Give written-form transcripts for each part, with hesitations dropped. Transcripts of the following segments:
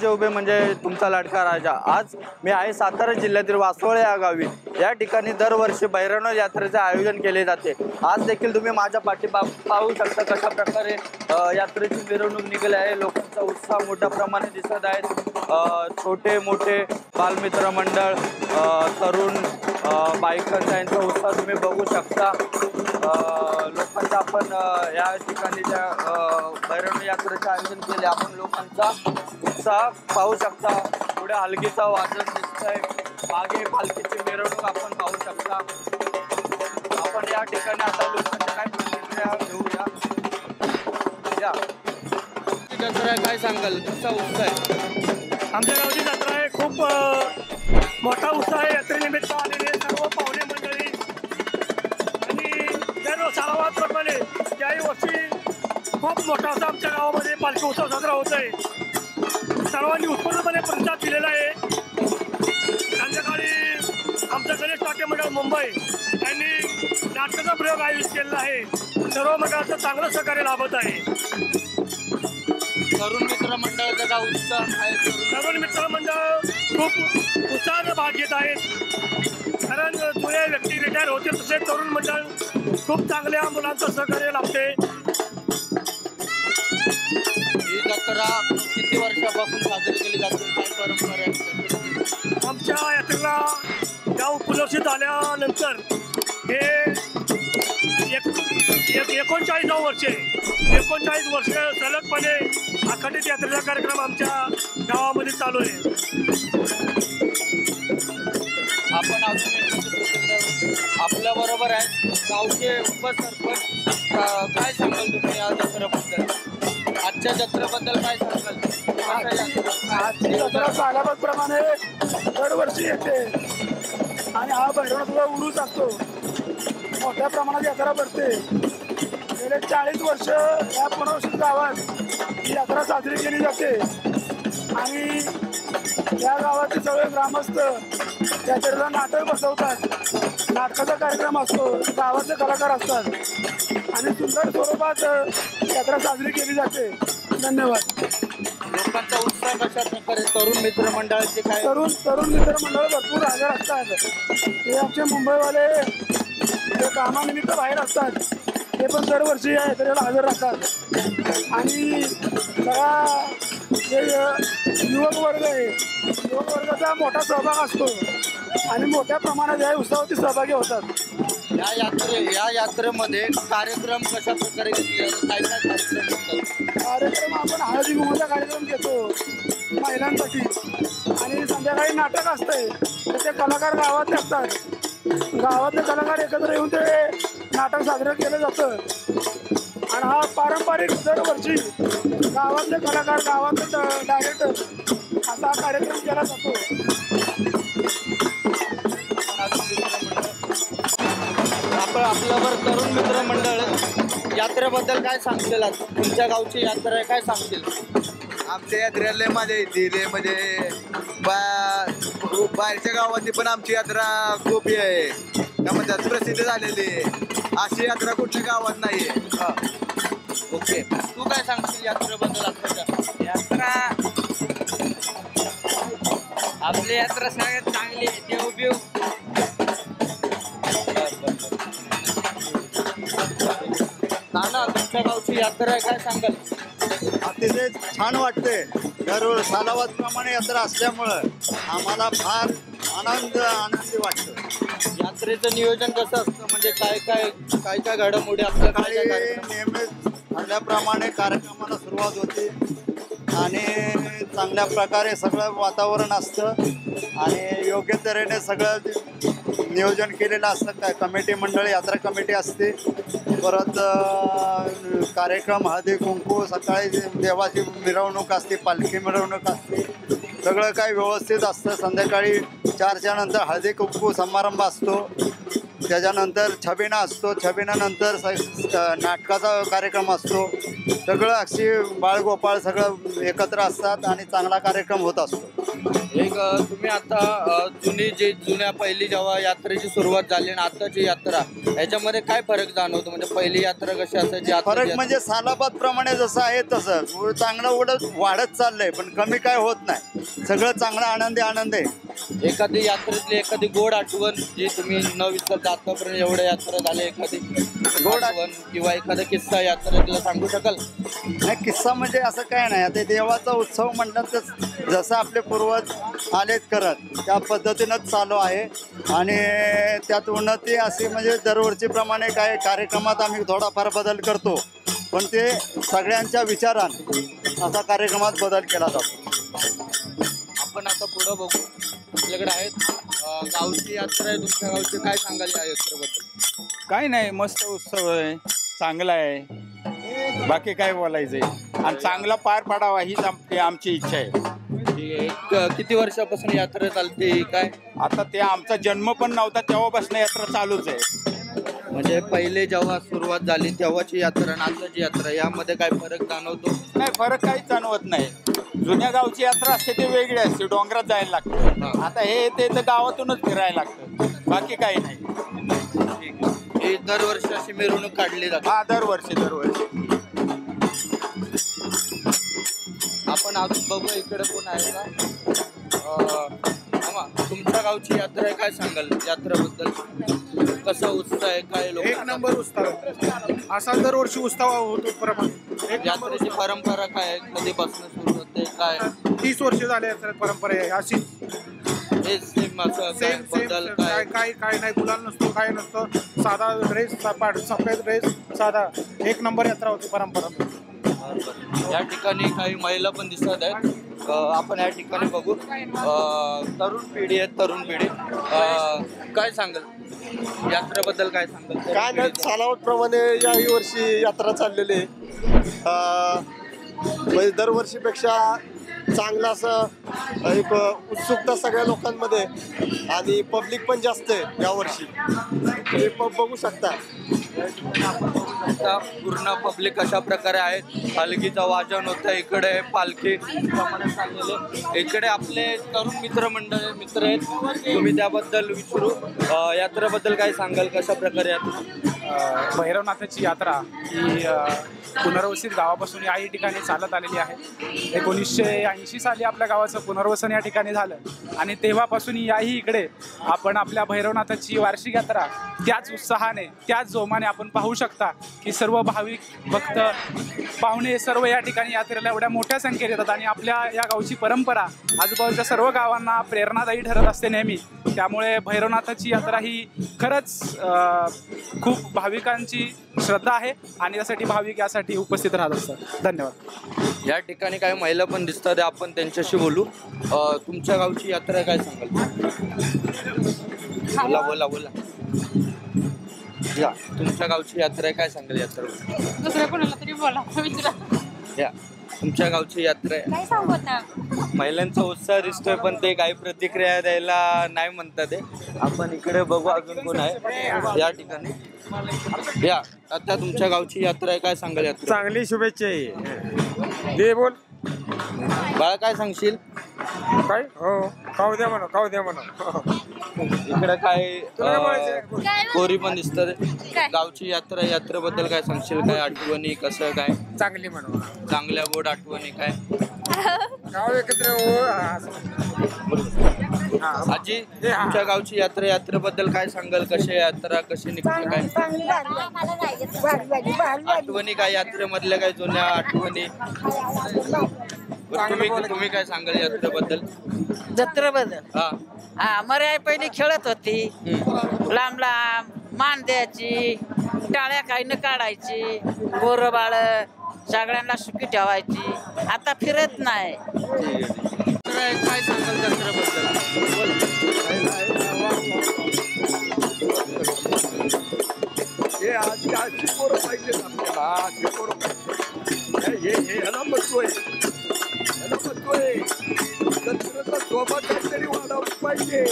राजे उभे म्हणजे तुमचा लाडका राजा। आज मी आहे सातारा जिल्ह्यातील वासोळे या गावी। या ठिकाणी दरवर्षी भैरवनाथ यात्रेचे आयोजन केले जाते। आज देखील तुम्ही माझ्या पाहू शकता कशा प्रकारे यात्रेची मिरवणूक निघाली आहे। लोकांचा उत्साह मोठ्या प्रमाणात दिसत आहे। छोटे मोठे बालमित्र मंडळ, तरुण बायकांचा यांचा उत्साह तुम्ही बघू शकता। लोकांचा आपण या ठिकाणी त्या भैरवनाथ यात्रेचे आयोजन केले, आपण लोकांचा उत्साह पाहू शकता। पुढे हलगीचा वाजत दिसतंय, मागे पालखीची मिरवणूक आपण पाहू शकता। आपण या ठिकाणी आता लोकांच्या काय प्रतिक्रिया घेऊया। जत्रा काय सांगाल, कसा उत्साह आहे? आमच्या गावची जत्रा आहे, खूप मोठा उत्साह आहे। यात्रेनिमित्त आलेले सर्व पाहुणे मंडळी आणि दर सालावाप्रमाणे याही वर्षी खूप मोठा असा आमच्या गावामध्ये पालखी उत्सव साजरा होत आहे। सर्वांनी उत्स्फूर्तपणे प्रतिसाद दिलेला आहे। संध्याकाळी आमचं गणेश नाट्य मंडळ मुंबई यांनी नाटकाचा प्रयोग आयोजित केलेला आहे। सर्व मंडळाचं चांगलं सहकार्य लाभत आहे। तरुण मित्र मंडळाचा का उत्साह आहे? तरुण मित्र मंडळ खूप उत्साहाने भाग घेत आहेत, कारण जुने व्यक्ती रिटायर होते तसे तरुण मंडळ खूप चांगल्या मुलांचं सहकार्य लाभते। ही जत्रा किती वर्षापासून साजरी केली जाते, काय परंपरा आहे? आमच्या यात्रेला गाव पुनर्वसित झाल्यानंतर हे 39 वर्षे 39 वर्ष सलगपणे अखंडित यात्रेचा कार्यक्रम आमच्या गावामध्ये चालू आहे। आपण आपल्या बरोबर आहे गावचे उपसरपंच, काय सांगाल तुम्ही या जत्रेबद्दल? आजच्या जत्रेबद्दल काय सांगाल? आजची जत्रा सालाबादप्रमाणे दरवर्षी येते आणि हा भैरवनाथला उरूस असतो। मोठ्या प्रमाणात यात्रा भरते। गेले 40 वर्ष या पुनर्वसित गावात ही यात्रा साजरी केली जाते आणि या गावातील सगळे ग्रामस्थ यात्रेला नाटक बसवतात। नाटकाचा कार्यक्रम असतो, गावाचे कलाकार असतात आणि सुंदर स्वरूपात यात्रा साजरी केली जाते। धन्यवाद। लोकांचा उत्साह कशा प्रकारे? तरुण मित्र मंडळाचे काय? तरुण मित्र मंडळ भरपूर हजर असतात। हे आमचे मुंबईवाले ते कामानिमित्त बाहेर असतात, ते पण दरवर्षी या यात्रेला हजर राहतात आणि सगळा जे युवक वर्ग आहे, युवक वर्गाचा मोठा सहभाग असतो आणि मोठ्या प्रमाणात या उत्सवाची सहभागी होतात। या यात्रेमध्ये कार्यक्रम कशा प्रकारे घेतले जातात? काय काय कार्यक्रम होतात? कार्यक्रम आपण हळदी कुंकूचा कार्यक्रम घेतो महिलांसाठी आणि संध्याकाळी नाटक असतंय, त्याचे कलाकार गावातले असतात। गावातले कलाकार एकत्र येऊन ते नाटक साजरं केलं जातं आणि हा पारंपरिक दरवर्षी गावातले कलाकार, गावातले डायरेक्टर असा कार्यक्रम केला जातो। आपण आपल्यावर तरुण मित्र मंडळ यात्रेबद्दल काय सांगशील? तुमच्या गावची यात्रा आहे, काय सांगशील? आमच्या यात्रेला मजा येते, म्हणजे बाहेरच्या गावातली पण आमची यात्रा खूप आहे, त्या म्हणतात प्रसिद्ध झालेली आहे। अशी यात्रा कुठल्या गावात नाही आहे। ओके, तू काय सांगशील यात्रेबद्दल? आत्ताच्या यात्रा आपली यात्रा सगळ्यात चांगली आहे। देवबिव नाना, तुमच्या गावची यात्रा आहे, काय सांगाल? अतिशय छान वाटते। दर सालावादप्रमाणे यात्रा असल्यामुळं आम्हाला फार आनंदी वाटतं। यात्रेचं नियोजन कसं असतं, म्हणजे काय घडामोडी आपल्या नेहमीच ठरल्याप्रमाणे कार्यक्रमाला सुरुवात होते आणि चांगल्या प्रकारे सगळं वातावरण असतं आणि योग्य तऱ्हेने सगळं नियोजन केलेलं असतं। काय कमिटी मंडळ, यात्रा कमिटी असते, परत कार्यक्रम हळदी कुंकू, सकाळी देवाची मिरवणूक असते, पालखी मिरवणूक असते, सगळं काही व्यवस्थित असतं। संध्याकाळी 4च्या नंतर हळदी कुंकू समारंभ असतो, त्याच्यानंतर छबिना असतो, छबिनानंतर नाटकाचा कार्यक्रम असतो। सगळं अक्षी बाळगोपाळ सगळं एकत्र असतात आणि चांगला कार्यक्रम होत असतो. एक तुम्ही आता जुन्या पहिली जेव्हा यात्रेची सुरुवात झाली आणि आताची यात्रा याच्यामध्ये काय फरक जाणवतो? म्हणजे पहिली यात्रा कशी असायची, फरक म्हणजे सालाबाद प्रमाणे जसं आहे तसं चांगलं वाढत चाललंय, पण कमी काय होत नाही. सगळं चांगलं आनंद आहे. एखादी यात्रेतली एखादी गोड आठवण जी तुम्ही न विसरता आतापर्यंत एवढ्या यात्रा झाल्या, एखादी गोड आठवण किंवा एखादा किस्सा यात्रेतला सांगू शकाल? नाही, किस्सा म्हणजे असं काय नाही. आता देवाचा उत्सव म्हणलं तर जसं आपले पूर्वज आलेत करत त्या पद्धतीनंच चालू आहे आणि त्यात उन्नती अशी म्हणजे दरवर्षीप्रमाणे काय कार्यक्रमात आम्ही थोडाफार बदल करतो, पण ते सगळ्यांच्या विचारान असा कार्यक्रमात बदल केला जातो. आपण आता पुढं बघू. आपल्याकडे आहेत गावची यात्रा आहे. तुमच्या गावची काय सांगाल या यात्रेबद्दल? काय नाही, मस्त उत्सव आहे, चांगला आहे, बाकी काय बोलायचंय. आणि चांगला पार पाडावा हीच आमची इच्छा आहे. किती वर्षापासून यात्रा चालते काय? आता ते आमचा जन्म पण नव्हता तेव्हापासून यात्रा चालूच आहे. म्हणजे पहिले जेव्हा सुरुवात झाली तेव्हाची यात्रा आणि आताची यात्रा यामध्ये काय फरक जाणवतो? नाही, फरक काहीच जाणवत नाही. जुन्या गावची यात्रा असते ते वेगळी असते, डोंगरात जायला लागतं. आता हे ते तर गावातूनच फिरायला लागतं, बाकी काही नाही. हे दरवर्षी अशी मिरवणूक काढली जाते? हा, दरवर्षी. आपण अजून बघू इकडे कोण आहे का? तुमच्या गावची यात्रा आहे, काय सांगाल यात्रेबद्दल? कसं उत्साह आहे, काय लोक? एक नंबर उत्सव असा दरवर्षी उत्सव होतो. यात्रेची परंपरा काय आहे, कधीपासून सुरू होते, काय? 30 वर्ष झाले यात्रेत परंपरा आहे अशी. सेम बद्दल काय नाही, गुलाल नसतो, काय नसतं, साधा ड्रेस, सफेद ड्रेस, साधा एक नंबर यात्रा होती परंपरा. या ठिकाणी काही महिला पण दिसत आहेत. आपण या ठिकाणी बघू. तरुण पिढी काय सांगाल यात्रेबद्दल? काय सांगाल? काय नाही, सालावतप्रमाणे याही वर्षी यात्रा चाललेली आहे. म्हणजे दरवर्षीपेक्षा चांगलं असं एक उत्सुकता सगळ्या लोकांमध्ये आणि पब्लिक पण जास्त आहे यावर्षी. तुम्ही बघू शकता पूर्ण पब्लिक अशा प्रकारे आहे. पालखीचं वाजन होतं इकडे, पालखी चाललेले. इकडे आपले तरुण मित्र आहेत, तुम्ही त्याबद्दल विचारू. यात्रेबद्दल काय सांगाल, कशा प्रकारे यात्रा? भैरवनाथाची यात्रा ही पुनर्वसित गावापासून याही ठिकाणी चालत आलेली आहे. 1980 साली आपल्या गावाचं पुनर्वसन या ठिकाणी झालं आणि तेव्हापासून याही इकडे आपण आपल्या भैरवनाथाची वार्षिक यात्रा त्याच उत्साहाने, त्याच जोमाने आपण पाहू शकता की सर्व भाविक भक्त पाहुणे सर्व या ठिकाणी यात्रेला एवढ्या मोठ्या संख्येत येतात आणि आपल्या या गावची परंपरा आजूबाजूच्या सर्व गावांना प्रेरणादायी ठरत असते नेहमी. त्यामुळे भैरवनाथाची यात्रा ही खरंच खूप भाविकांची श्रद्धा आहे आणि यासाठी भाविक यासाठी उपस्थित राहत असतात. धन्यवाद. या ठिकाणी काही महिला पण दिसतात, आपण त्यांच्याशी बोलू. तुमच्या गावची यात्रा काय सांगाल? बोला. या तुमच्या गावची यात्रा काय सांगाल? यात्रा दुसऱ्या कोणाला तरी बोला, विचारा. या तुमच्या गावची यात्रा आहे. काय सांगत ना, महिलांचा उत्साह दिसतोय पण ते काही प्रतिक्रिया द्यायला नाही म्हणतात ते. आपण इकडे बघू अजून कोण आहे या ठिकाणी. या आता तुमच्या गावची यात्रा आहे, काय सांगाल यात्रा? चांगली शुभेच्छा आहे. दे बोल बाळा, काय सांगशील? काय हो खाऊ द्या म्हणा. इकडे काय कोरी पण दिसतात. गावची यात्रेबद्दल काय सांगशील? काय आठवणी, कसं काय? चांगली म्हणून चांगल्या गोड आठवणी काय? गाव एकत्र आजी, तुमच्या गावची यात्रेबद्दल काय सांगाल? कशी यात्रा, कशी निघते, काय आठवणी, काय यात्रेमधल्या काय जुन्या आठवणी? तुम्ही काय सांगाल यात्रेबद्दल? जत्रेबद्दल मरे आई पहिली खेळत होती, लांब लांब मान द्यायची, टाळ्या काही न काढायची, गोरं बाळ सगळ्यांना सुखी ठेवायची. आता फिरत नाही. काय सांगाल जत्रेबद्दल? आजची पोरं पाहिजे आपल्याला. पोरं पाहिजे. ह्याला म्हणतोय जत्रेचा शोभा काहीतरी वाढवली पाहिजे.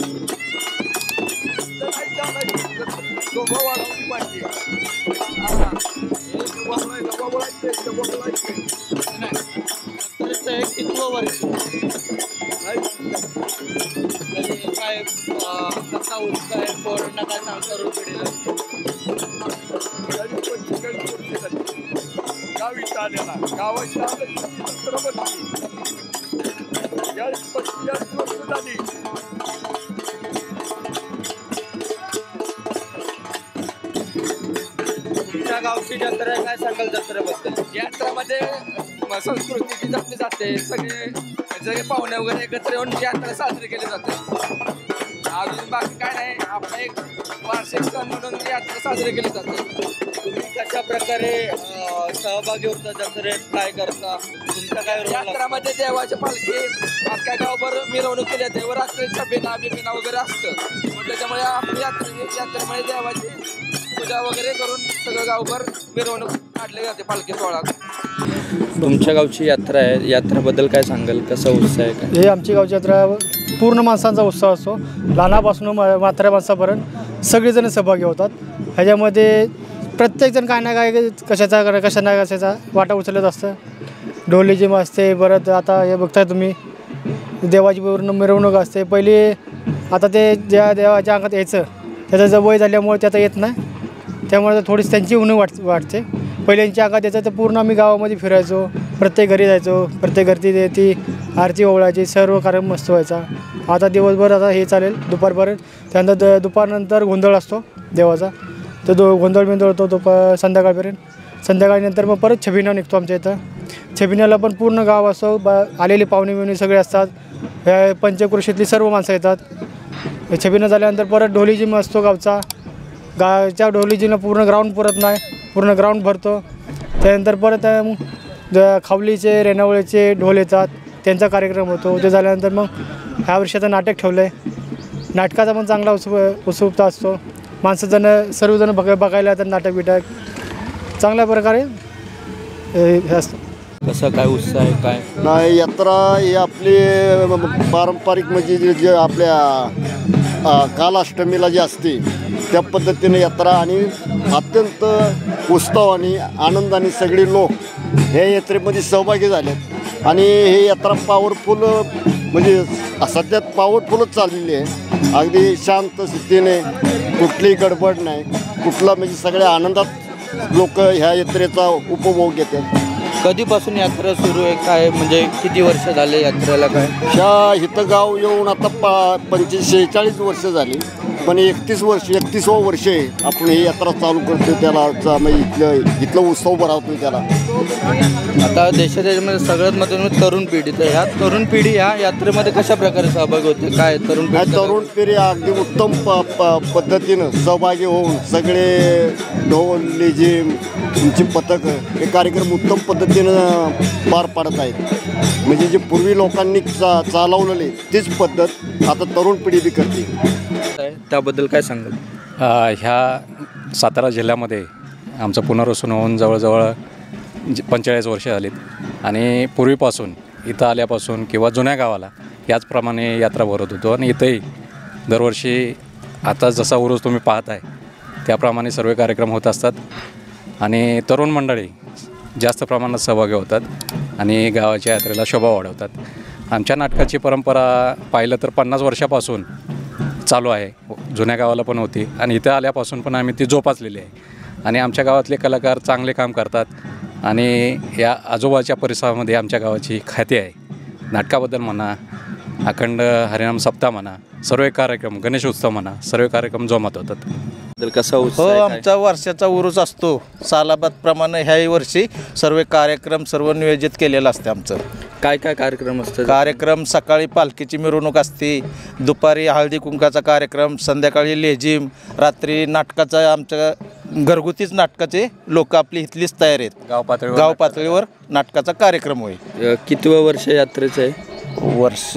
शोभा वाढवली पाहिजे. यात्रेचं हे कितवं वर्ष काय कसा उत्साह आहे पोरांना काय सांगता तरुण पिढीला तुमच्या गावची जत्रा आहे, काय सांगाल जत्रेबद्दल? यात्रामध्ये संस्कृती जपली जाते, सगळे पाहुणे वगैरे एकत्र येऊन यात्रा साजरी केली जाते. अजून बाकी काय नाही, आपला एक वार्षिक सण म्हणून यात्रा साजरी केली जाते. तुम्ही कशा प्रकारे सहभागी होता जत्रेत, काय करता, तुमचा काय रोल? यात्रामध्ये देवाची पालखी अख्ख्या गावभर मिरवणूक केली जाते व रात्रीच्या बिना वगैरे असतं. मग त्याच्यामुळे आपली यात्रेमुळे देवाची पूजा वगैरे करून सगळं गावभर मिरवणूक काढली जाते पालखी सोहळा. तुमच्या गावची यात्रा आहे, यात्रेबद्दल काय सांगाल, कसा उत्साह आहे काय? हे आमची गावची यात्रा पूर्ण माणसांचा उत्साह असतो, लहानापासून म्हाताऱ्या माणसापर्यंत सगळेजण सहभागी होतात. ह्याच्यामध्ये प्रत्येकजण काय ना काय कशाचा वाटा उचलत असतं. ढोली जिम असते, परत आता हे बघताय तुम्ही देवाची पूर्ण मिरवणूक असते. पहिली आता ते ज्या देवाच्या अंगात यायचं त्याचं जर वय झाल्यामुळे ते आता येत नाही, त्यामुळे थोडीच त्यांची उणीव वाटते. पहिल्यांच्या अंगात यायचं तर पूर्ण आम्ही गावामध्ये फिरायचो, प्रत्येक घरी जायचो, प्रत्येक घरी ती आरती ओवळायची, सर्व कार्यक्रम मस्त व्हायचा. आता दिवसभर आता हे चालेल दुपारपर्यंत, त्यानंतर दुपारनंतर गोंधळ असतो देवाचा, तो गोंधळ बिंधळतो संध्याकाळपर्यंत. संध्याकाळीनंतर मग परत छबिना निघतो आमच्या इथं. छबिन्याला पण पूर्ण गाव असतो, आलेली पाहुणे बिवणे सगळे असतात, ह्या पंचक्रोशीतली सर्व माणसं येतात. छबिना झाल्यानंतर परत ढोलीजिम असतो गावचा, गावच्या ढोलीजीनं पूर्ण ग्राउंड पुरत नाही, पूर्ण ग्राउंड भरतो. त्यानंतर परत खावलीचे रेणावळीचे ढोल येतात, त्यांचा कार्यक्रम होतो. ते झाल्यानंतर मग ह्या वर्षाचं नाटक ठेवलं आहे, नाटकाचा पण चांगला उत्सुकता असतो. माणसं सर्वजण बघायला येतात नाटक बिटक चांगल्या प्रकारे हे असतं. कसा काय उत्साह आहे काय? नाही, यात्रा ही आपली पारंपरिक म्हणजे जे आपल्या कालाष्टमीला जे असते त्या पद्धतीने यात्रा, आणि अत्यंत उत्सवाने आनंदाने सगळे लोक ह्या यात्रेमध्ये सहभागी झालेत. आणि हे यात्रा पॉवरफुल म्हणजे सध्या पॉवरफुलच चाललेली आहे. अगदी शांत स्थितीने, कुठलीही गडबड नाही, कुठला म्हणजे सगळ्या आनंदात लोक ह्या यात्रेचा उपभोग घेतात. कधीपासून यात्रा सुरू आहे काय, म्हणजे किती वर्ष झाले यात्रेला काय? ह्या इथं गाव येऊन आता 45-46 वर्ष झाली, पण 31वं वर्ष आहे आपण ही यात्रा चालू करतो. त्याला म्हणजे इथलं उत्सव भरवतो त्याला. आता देशामध्ये सगळ्यात महत्त्वाचं तरुण पिढी, तर ह्या तरुण पिढी ह्या यात्रेमध्ये कशा प्रकारे सहभागी होते काय? तरुण पिढी अगदी उत्तम पद्धतीनं सहभागी होऊन सगळे ढोल लेझिम तुमची पथकं हे कार्यक्रम उत्तम पद्धतीनं पार पाडत आहेत. म्हणजे जे पूर्वी लोकांनी चालवलेले तीच पद्धत आता तरुण पिढी बी करते. त्याबद्दल काय सांगाल? ह्या सातारा जिल्ह्यामध्ये आमचं पुनर्वसन होऊन जवळजवळ 45 वर्ष झालीत. आणि पूर्वीपासून इथं आल्यापासून किंवा जुन्या गावाला याचप्रमाणे यात्रा भरत होतो. आणि इथंही दरवर्षी आता जसा उरूस तुम्ही पाहताय त्याप्रमाणे सर्व कार्यक्रम होत असतात. आणि तरुण मंडळी जास्त प्रमाणात सहभागी होतात आणि गावाच्या यात्रेला शोभा वाढवतात. आमच्या नाटकाची परंपरा पाहिलं तर 50 वर्षापासून चालू आहे. जुन्या गावाला पण होती आणि इथं आल्यापासून पण आम्ही ती जोपासलेली आहे. आणि आमच्या गावातले कलाकार चांगले काम करतात आणि या आजोबाच्या परिसरामध्ये आमच्या गावाची ख्याती आहे. नाटकाबद्दल म्हणा, अखंड हरिनाम सप्ताह म्हणा, सर्व कार्यक्रम, गणेश उत्सव म्हणा, सर्व कार्यक्रम जोमात होतात. कसा उत्सव? आमचा वर्षाचा उरूस असतो सालाबादप्रमाणे. ह्याही वर्षी सर्व कार्यक्रम सर्व नियोजित केलेलं असते. आमचं काय काय कार्यक्रम असतात? कार्यक्रम सकाळी पालखीची मिरवणूक असते, दुपारी हळदी कुंकाचा कार्यक्रम, संध्याकाळी लेझिम, रात्री नाटकाचा आमच्या घरगुतीच नाटकाचे लोक आपली इथलीच तयार आहेत. गाव पातळीवर नाटकाचा कार्यक्रम होईल. कितवं वर्ष यात्रेचं आहे? वर्ष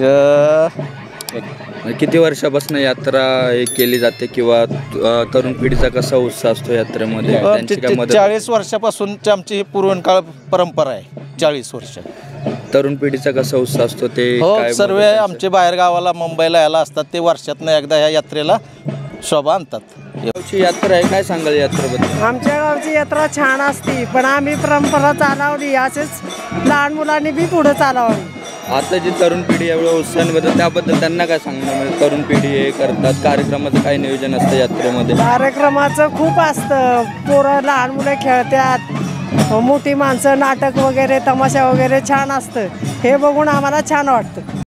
किती वर्षापासून यात्रा हे केली जाते किंवा तरुण पिढीचा कसा उत्साह असतो यात्रेमध्ये? 40 वर्षापासूनची आमची ही पूर्वकाळ परंपरा आहे. 40 वर्ष तरुण पिढीचा कसा उत्साह असतो ते? सर्व आमचे बाहेर गावाला मुंबईला यायला असतात, ते वर्षातनं एकदा ह्या यात्रेला शोभा आणतात. गावची यात्रा आहे, काय सांगाल यात्रेबद्दल? आमच्या गावची यात्रा छान असते, पण आम्ही परंपरा चालवली, असेच लहान मुलांनी बी पुढे चालवली. आता जी तरुण पिढी एवढं उत्साहाबद्दल त्याबद्दल त्यांना काय सांगणार? म्हणजे तरुण पिढी हे करतात, कार्यक्रमाचं काय नियोजन असतं यात्रेमध्ये? कार्यक्रमाचं खूप असतं, पोरं लहान मुलं खेळतात, मोठी माणसं नाटक वगैरे तमाशा वगैरे छान असतं. हे बघून आम्हाला छान वाटतं.